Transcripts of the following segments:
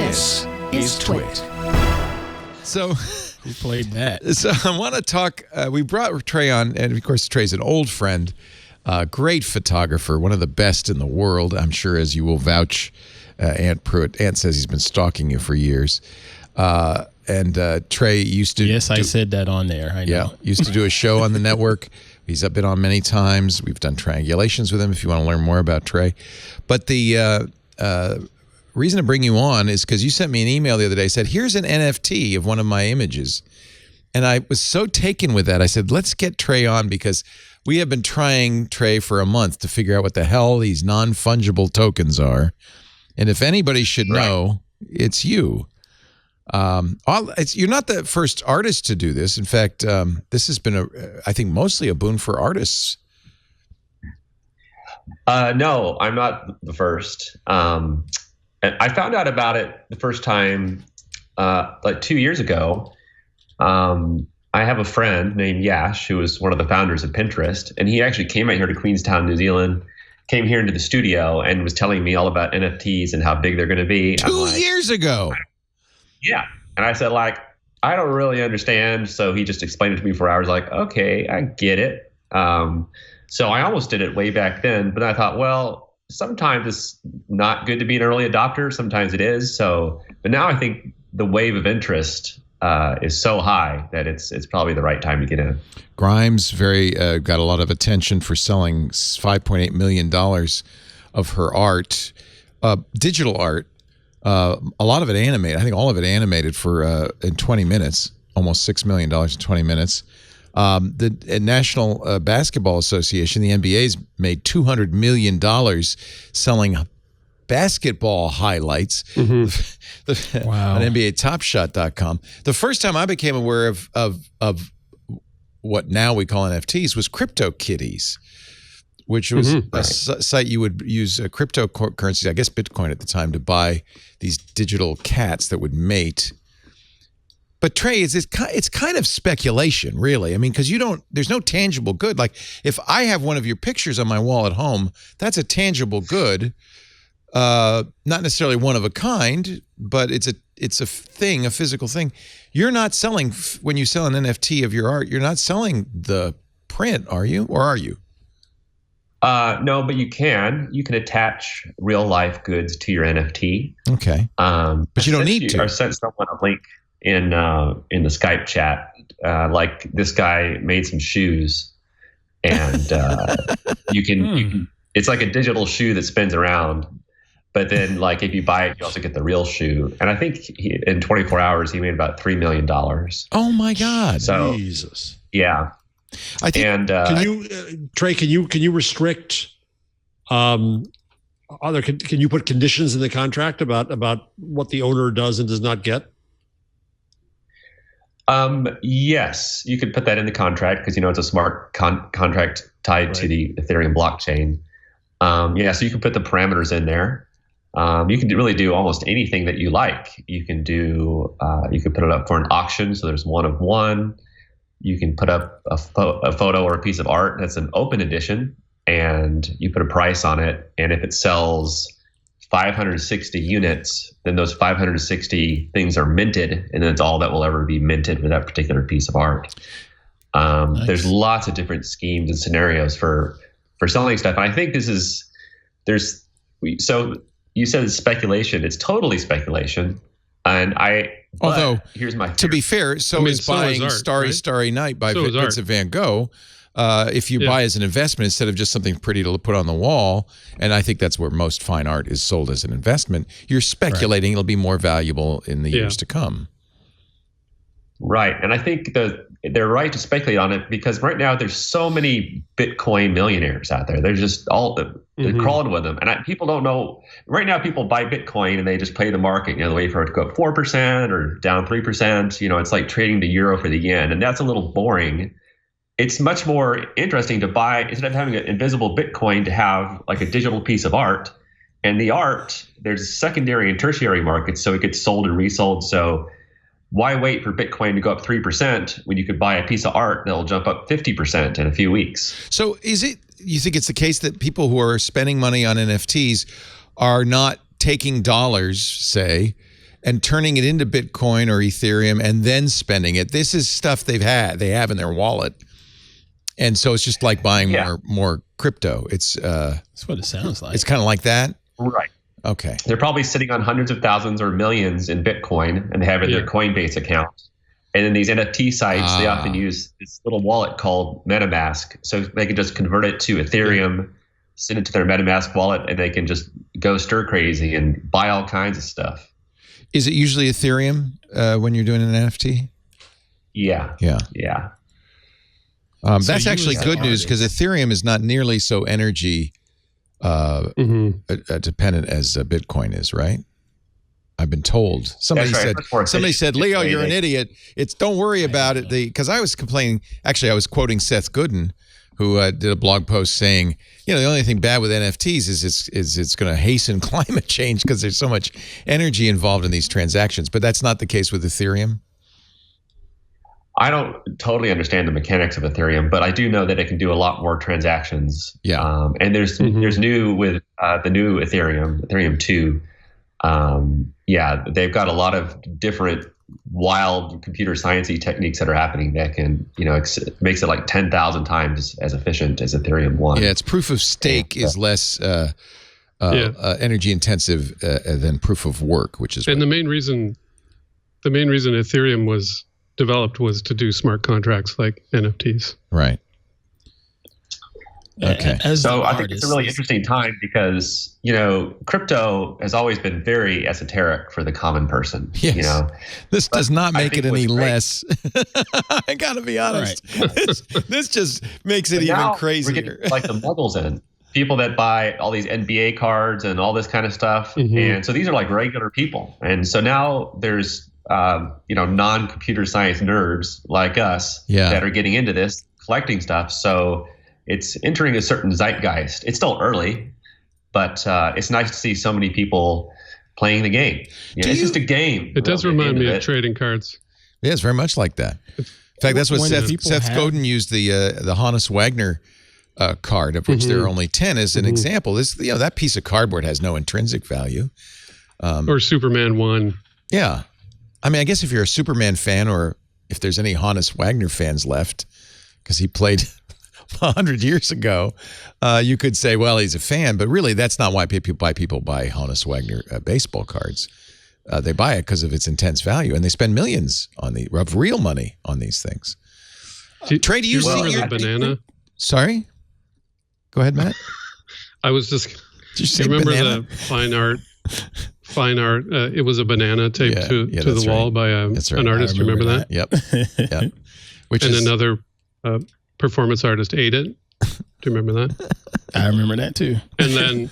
This is TWiT. So, who played that? So I want to talk. We brought Trey on, and of course, Trey's an old friend, great photographer, one of the best in the world. I'm sure, as you will vouch, Aunt Pruitt. Aunt says he's been stalking you for years. And Trey used to. Yes, I said that on there. I know. Yeah, used to do a show on the network. He's been on many times. We've done triangulations with him. If you want to learn more about Trey, but the reason to bring you on is because you sent me an email the other day, said, here's an NFT of one of my images. And I was so taken with that. I said, let's get Trey on because we have been trying, Trey, for a month to figure out what the hell these non-fungible tokens are. And if anybody should know, it's you. You're not the first artist to do this. In fact, this has been, I think, mostly a boon for artists. No, I'm not the first. And I found out about it the first time like 2 years ago. I have a friend named Yash, who was one of the founders of Pinterest, and he actually came out here to Queenstown, New Zealand, came here into the studio and was telling me all about NFTs and how big they're going to be. 2 years ago. Yeah. And I said, like, I don't really understand. So he just explained it to me for hours, like, okay, I get it. So I almost did it way back then, but I thought, well, sometimes it's not good to be an early adopter. Sometimes it is. So, but now I think the wave of interest is so high that it's probably the right time to get in. Grimes got a lot of attention for selling $5.8 million of her art, digital art. A lot of it animated. I think all of it animated for in 20 minutes, almost $6 million in 20 minutes. The National Basketball Association, the NBA's made $200 million selling basketball highlights Wow. on NBATopShot.com. The first time I became aware of what now we call NFTs was CryptoKitties, which was a site you would use cryptocurrencies, I guess Bitcoin at the time, to buy these digital cats that would mate. But Trey, it's kind of speculation, really. I mean, because there's no tangible good. Like if I have one of your pictures on my wall at home, that's a tangible good. Not necessarily one of a kind, but it's a thing, a physical thing. You're not selling, when you sell an NFT of your art, you're not selling the print, are you? Or are you? No, but you can attach real life goods to your NFT. Okay. But you don't need to. Or send someone a link in the Skype chat. Like this guy made some shoes, and you can it's like a digital shoe that spins around. But then, like, if you buy it, you also get the real shoe. And I think in 24 hours, he made about $3 million. Oh my God! So, Jesus. Yeah. I think. And can you, Trey? Can you restrict? Can you put conditions in the contract about what the owner does and does not get? Yes, you could put that in the contract because it's a smart contract tied to the Ethereum blockchain. So you can put the parameters in there. You can really do almost anything that you like. You can do. You can put it up for an auction, so there's one of one. You can put up a photo or a piece of art that's an open edition, and you put a price on it. And if it sells 560 units, then those 560 things are minted, and that's all that will ever be minted with that particular piece of art. Nice. There's lots of different schemes and scenarios for selling stuff. And I think so you said it's speculation. It's totally speculation. And although here's my theory. To be fair, is buying art, Starry right? Starry Night by So Vincent Van Gogh. If you buy as an investment instead of just something pretty to put on the wall, and I think that's where most fine art is sold as an investment, you're speculating it'll be more valuable in the years to come. Right. And I think they're right to speculate on it because right now there's so many Bitcoin millionaires out there. They're just they're crawling with them. And people don't know. Right now people buy Bitcoin and they just play the market. They wait for it to go up 4% or down 3%. It's like trading the euro for the yen. And that's a little boring. It's much more interesting to buy, instead of having an invisible Bitcoin, to have like a digital piece of art. And the art, there's secondary and tertiary markets, so it gets sold and resold. So why wait for Bitcoin to go up 3% when you could buy a piece of art that'll jump up 50% in a few weeks? So you think it's the case that people who are spending money on NFTs are not taking dollars, say, and turning it into Bitcoin or Ethereum and then spending it. This is stuff they have in their wallet. And so it's just like buying more crypto. That's what it sounds like. It's kind of like that. Right. Okay. They're probably sitting on hundreds of thousands or millions in Bitcoin and they have it in their Coinbase account. And then these NFT sites, they often use this little wallet called MetaMask. So they can just convert it to Ethereum, send it to their MetaMask wallet, and they can just go stir crazy and buy all kinds of stuff. Is it usually Ethereum when you're doing an NFT? Yeah. Yeah. That's actually good news because Ethereum is not nearly so energy dependent as Bitcoin is, right? I've been told. Somebody said, Leo, you're an idiot. Don't worry about it. Because I was complaining. Actually, I was quoting Seth Godin, who did a blog post saying, the only thing bad with NFTs is it's going to hasten climate change because there's so much energy involved in these transactions. But that's not the case with Ethereum. I don't totally understand the mechanics of Ethereum, but I do know that it can do a lot more transactions. Yeah. And there's new with the new Ethereum 2. They've got a lot of different wild computer sciencey techniques that are happening that can, makes it like 10,000 times as efficient as Ethereum 1. Yeah, it's proof of stake is less energy intensive than proof of work, which is. And the main reason Ethereum was developed was to do smart contracts like NFTs. Right. Okay. So I think it's a really interesting time because, crypto has always been very esoteric for the common person. Yes. This does not make it any less. I got to be honest. Right. This just makes it even crazier. We're getting like the muggles in. People that buy all these NBA cards and all this kind of stuff. And so these are like regular people. And so now there's, non-computer science nerds like us that are getting into this, collecting stuff. So it's entering a certain zeitgeist. It's still early, but it's nice to see so many people playing the game. It's just a game. It does remind me of trading cards. Yeah, it's very much like that. In fact, that's what Seth Godin used the Hannes Wagner card, of which there are only 10, as an example. That piece of cardboard has no intrinsic value. Or Superman 1. Yeah. I mean, I guess if you're a Superman fan, or if there's any Hannes Wagner fans left, because he played 100 years ago, you could say, well, he's a fan, but really that's not why people buy Hannes Wagner baseball cards. They buy it because of its intense value, and they spend millions of real money on these things. Trey, do you see the banana? Sorry? Go ahead, Matt. I was just. Did you say remember banana? The fine art? It was a banana taped to the wall by an artist. You remember that? Yep. Yep. Another performance artist ate it. Do you remember that? I remember that too. And then,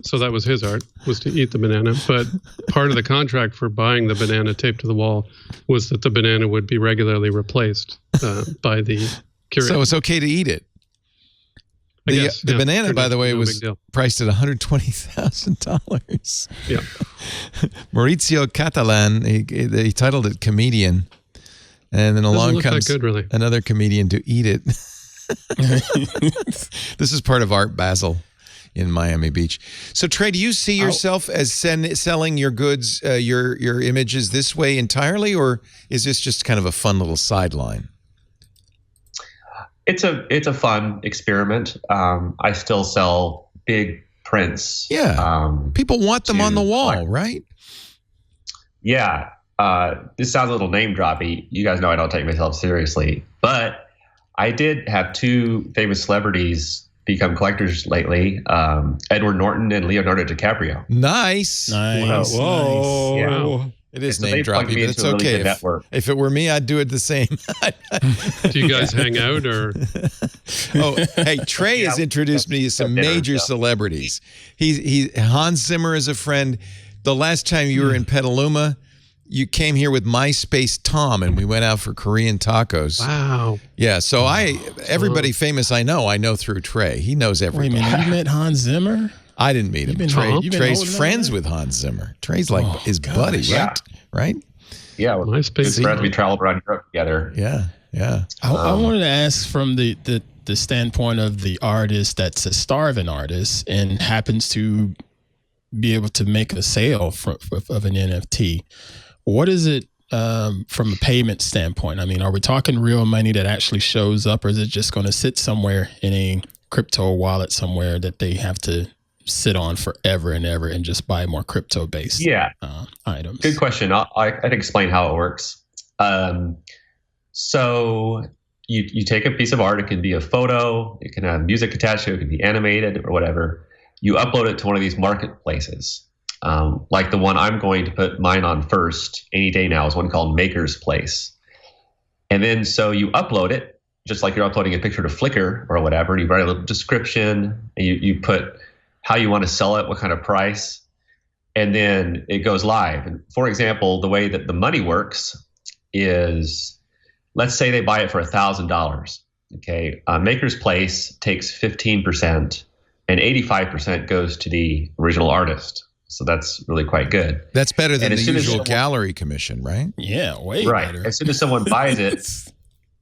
so that was his art, was to eat the banana. But part of the contract for buying the banana taped to the wall was that the banana would be regularly replaced by the curator. So it's okay to eat it. The banana, by the way, was priced at $120,000. Yeah. Maurizio Catalan, he titled it Comedian. And then along comes another comedian to eat it. This is part of Art Basel in Miami Beach. So, Trey, do you see yourself as selling your goods, your images this way entirely, or is this just kind of a fun little sideline? It's a fun experiment. I still sell big prints. Yeah. People want them on the wall, right? Yeah. This sounds a little name droppy. You guys know I don't take myself seriously, but I did have 2 famous celebrities become collectors lately: Edward Norton and Leonardo DiCaprio. Nice. Whoa. Yeah. It is name droppy, but it's okay. If it were me, I'd do it the same. Do you guys hang out or? Oh, hey, Trey has introduced me to some major celebrities. Hans Zimmer is a friend. The last time you were in Petaluma, you came here with MySpace Tom, and we went out for Korean tacos. Wow. Yeah, so everybody famous I know through Trey. He knows everybody. Wait a minute, you met Hans Zimmer? I didn't meet him. Trey's friends with Hans Zimmer. Trey's like his buddy, right? Right? Yeah, we're MySpace. friends. We traveled around Europe together. Yeah. I wanted to ask from the standpoint of the artist that's a starving artist and happens to be able to make a sale of an NFT. What is it from a payment standpoint? I mean, are we talking real money that actually shows up, or is it just going to sit somewhere in a crypto wallet somewhere that they have to sit on forever and ever and just buy more crypto-based items? Good question. I'd explain how it works. So you take a piece of art. It can be a photo. It can have music attached to it. It can be animated or whatever. You upload it to one of these marketplaces. Like the one I'm going to put mine on first any day now is one called Maker's Place. And then so you upload it, just like you're uploading a picture to Flickr or whatever, and you write a little description, and you put how you want to sell it, what kind of price, and then it goes live. And for example, the way that the money works is, let's say they buy it for $1,000. Okay, Maker's Place takes 15%, and 85% goes to the original artist. So that's really quite good. That's better than the usual gallery commission, right? Yeah, way better. As soon as someone buys it,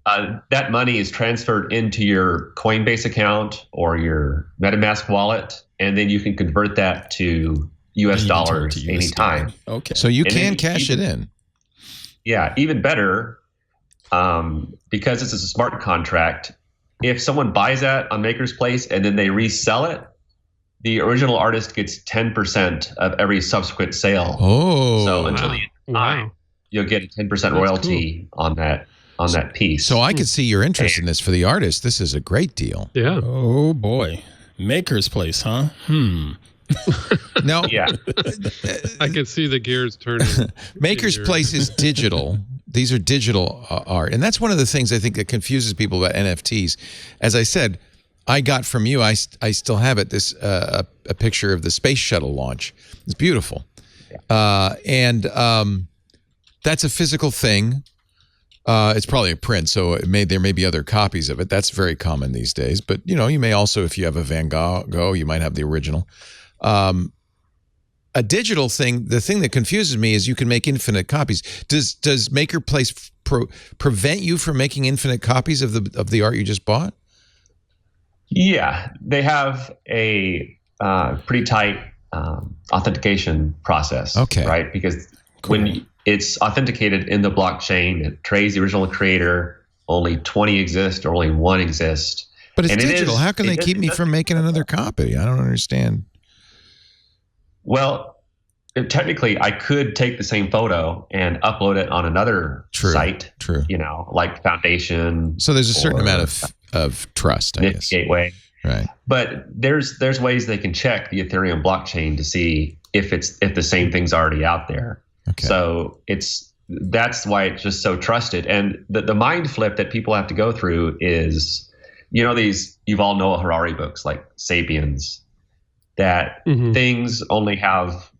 that money is transferred into your Coinbase account or your MetaMask wallet, and then you can convert that to US dollars anytime. Okay. So you can cash it in. Yeah, even better, because this is a smart contract, if someone buys that on Maker's Place and then they resell it, the original artist gets 10% of every subsequent sale. Oh. So until the end of time, you'll get a 10% royalty on that piece. So I could see your interest in this for the artist. This is a great deal. Yeah. Oh boy. Maker's Place, huh? No. Yeah. I can see the gears turning. Maker's Place is digital. These are digital art. And that's one of the things I think that confuses people about NFTs. As I said, I got from you, I still have it, this a picture of the space shuttle launch. It's beautiful. And that's a physical thing. It's probably a print, so there may be other copies of it. That's very common these days. But, you may also, if you have a Van Gogh, you might have the original. A digital thing, the thing that confuses me is you can make infinite copies. Does Maker Place prevent you from making infinite copies of the art you just bought? Yeah, they have a pretty tight authentication process. Okay. Right? Because when it's authenticated in the blockchain, Trey's the original creator, only 20 exist or only one exists. But it's digital. How can they keep me from making another copy? I don't understand. Well, technically, I could take the same photo and upload it on another site. True. Like Foundation. So there's a certain amount of trust, I guess. Gateway. Right. But there's ways they can check the Ethereum blockchain to see if the same thing's already out there. Okay. So that's why it's just so trusted. And the mind flip that people have to go through is, these Yuval Noah Harari books like Sapiens, that things only have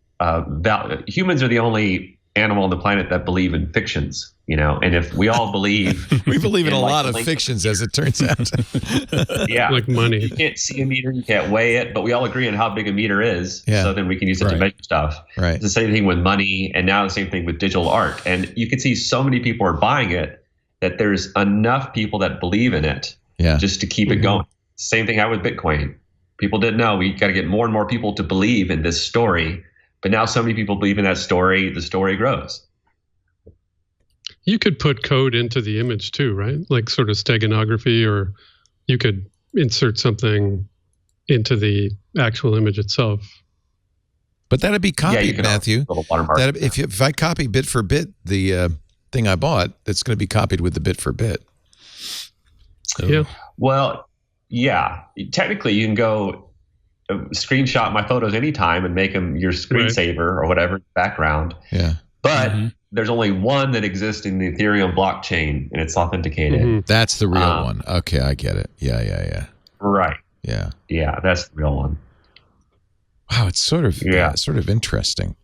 humans are the only animal on the planet that believe in fictions. And if we all believe, we believe in a lot of fictions, as it turns out. Yeah, like money. You can't see a meter, you can't weigh it, but we all agree on how big a meter is. Yeah. So then we can use it to measure stuff. Right. It's the same thing with money, and now the same thing with digital art. And you can see so many people are buying it that there's enough people that believe in it, just to keep it going. Same thing with Bitcoin. People didn't know. We got to get more and more people to believe in this story, but now so many people believe in that story. The story grows. You could put code into the image too, right? Like sort of steganography, or you could insert something into the actual image itself. But that'd be copied, Matthew. If I copy bit for bit the thing I bought, it's going to be copied with the bit for bit. So. Yeah. Well, yeah. Technically, you can go screenshot my photos anytime and make them your screensaver or whatever background. Yeah. But there's only one that exists in the Ethereum blockchain, and it's authenticated. That's the real one. Okay, I get it. Yeah. Right. Yeah. Yeah, that's the real one. Wow, it's sort of interesting.